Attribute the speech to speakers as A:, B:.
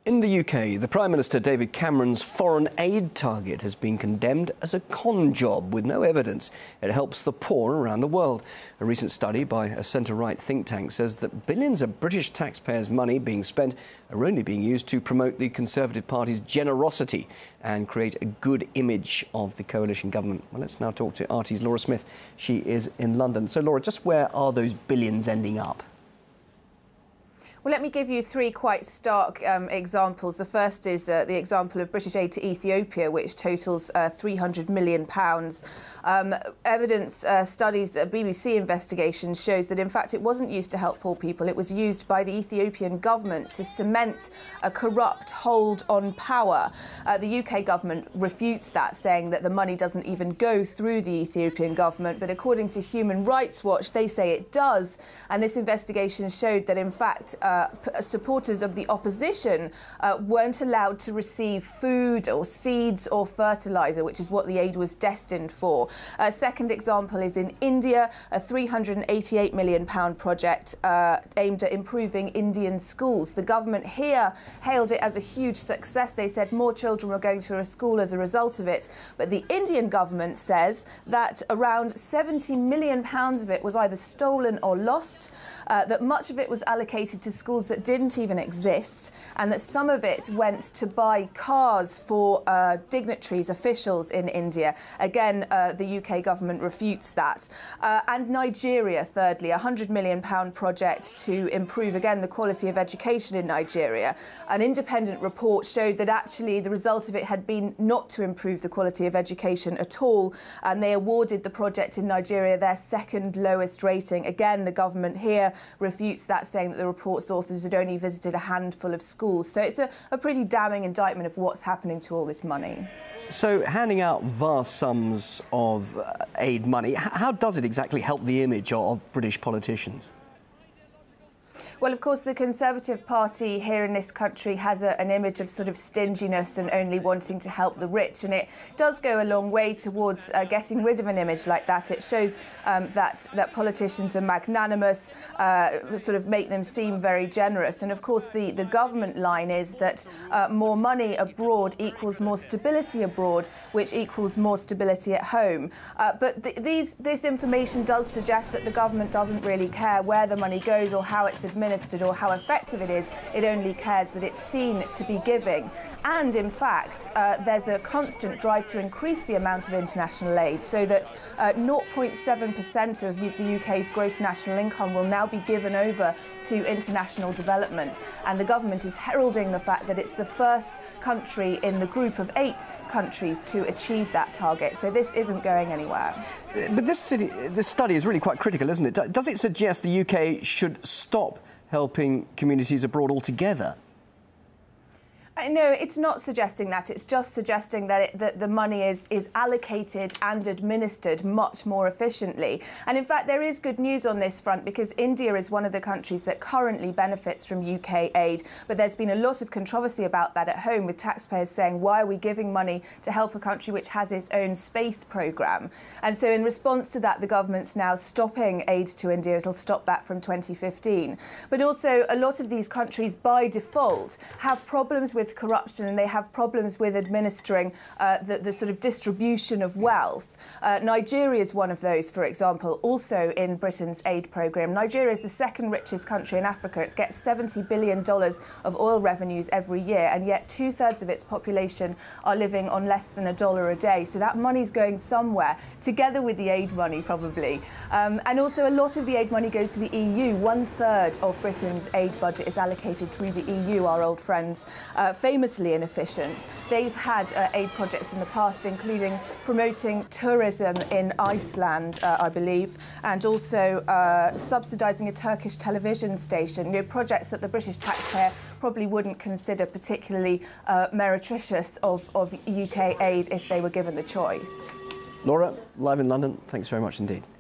A: In the UK, the Prime Minister David Cameron's foreign aid target has been condemned as a con job with no evidence it helps the poor around the world. A recent study by a centre-right think tank says that billions of British taxpayers' money being spent are only being used to promote the Conservative Party's generosity and create a good image of the coalition government. Well, let's now talk to RT's Laura Smith. She is in London. So, Laura, just where are those billions ending up?
B: Well, let me give you three quite stark examples. The first is the example of British aid to Ethiopia, which totals £300 million. Evidence studies, a BBC investigation shows that, in fact, it wasn't used to help poor people. It was used by the Ethiopian government to cement a corrupt hold on power. The UK government refutes that, saying that the money doesn't even go through the Ethiopian government. But according to Human Rights Watch, they say it does. And this investigation showed that, in fact, supporters of the opposition weren't allowed to receive food or seeds or fertiliser, which is what the aid was destined for. A second example is in India, a £388 million project aimed at improving Indian schools. The government here hailed it as a huge success. They said more children were going to a school as a result of it. But the Indian government says that around £70 million of it was either stolen or lost, that much of it was allocated to schools that didn't even exist, and that some of it went to buy cars for dignitaries, officials in India. Again, the UK government refutes that. And Nigeria, thirdly, a £100 million project to improve, again, the quality of education in Nigeria. An independent report showed that actually the result of it had been not to improve the quality of education at all, and they awarded the project in Nigeria their second lowest rating. Again, the government here refutes that, saying that the report's authors had only visited a handful of schools. So it's a pretty damning indictment of what's happening to all this money.
A: So handing out vast sums of aid money, how does it exactly help the image of British politicians?
B: Well, of course, the Conservative Party here in this country has an image of sort of stinginess and only wanting to help the rich, and it does go a long way towards getting rid of an image like that. It shows that politicians are magnanimous, sort of make them seem very generous. And of course, the government line is that more money abroad equals more stability abroad, which equals more stability at home. But this information does suggest that the government doesn't really care where the money goes or how it's administered or how effective it is. It only cares that it's seen to be giving. And in fact, there's a constant drive to increase the amount of international aid, so that 0.7% of the UK's gross national income will now be given over to international development. And the government is heralding the fact that it's the first country in the group of 8 countries to achieve that target. So this isn't going anywhere.
A: But this study is really quite critical, isn't it? Does it suggest the UK should stop helping communities abroad altogether?
B: No, it's not suggesting that. It's just suggesting that the money is allocated and administered much more efficiently. And in fact, there is good news on this front, because India is one of the countries that currently benefits from UK aid. But there's been a lot of controversy about that at home, with taxpayers saying, why are we giving money to help a country which has its own space programme? And so in response to that, the government's now stopping aid to India. It'll stop that from 2015. But also, a lot of these countries, by default, have problems with corruption, and they have problems with administering the sort of distribution of wealth. Nigeria is one of those, for example, also in Britain's aid programme. Nigeria is the second richest country in Africa. It gets $70 billion of oil revenues every year, and yet 2/3 of its population are living on less than $1 a day. So that money's going somewhere, together with the aid money, probably. And also, a lot of the aid money goes to the EU. 1/3 of Britain's aid budget is allocated through the EU, our old friends. Famously inefficient. They've had aid projects in the past, including promoting tourism in Iceland, I believe, and also subsidising a Turkish television station. You know, projects that the British taxpayer probably wouldn't consider particularly meretricious of UK aid if they were given the choice.
A: Laura, live in London, thanks very much indeed.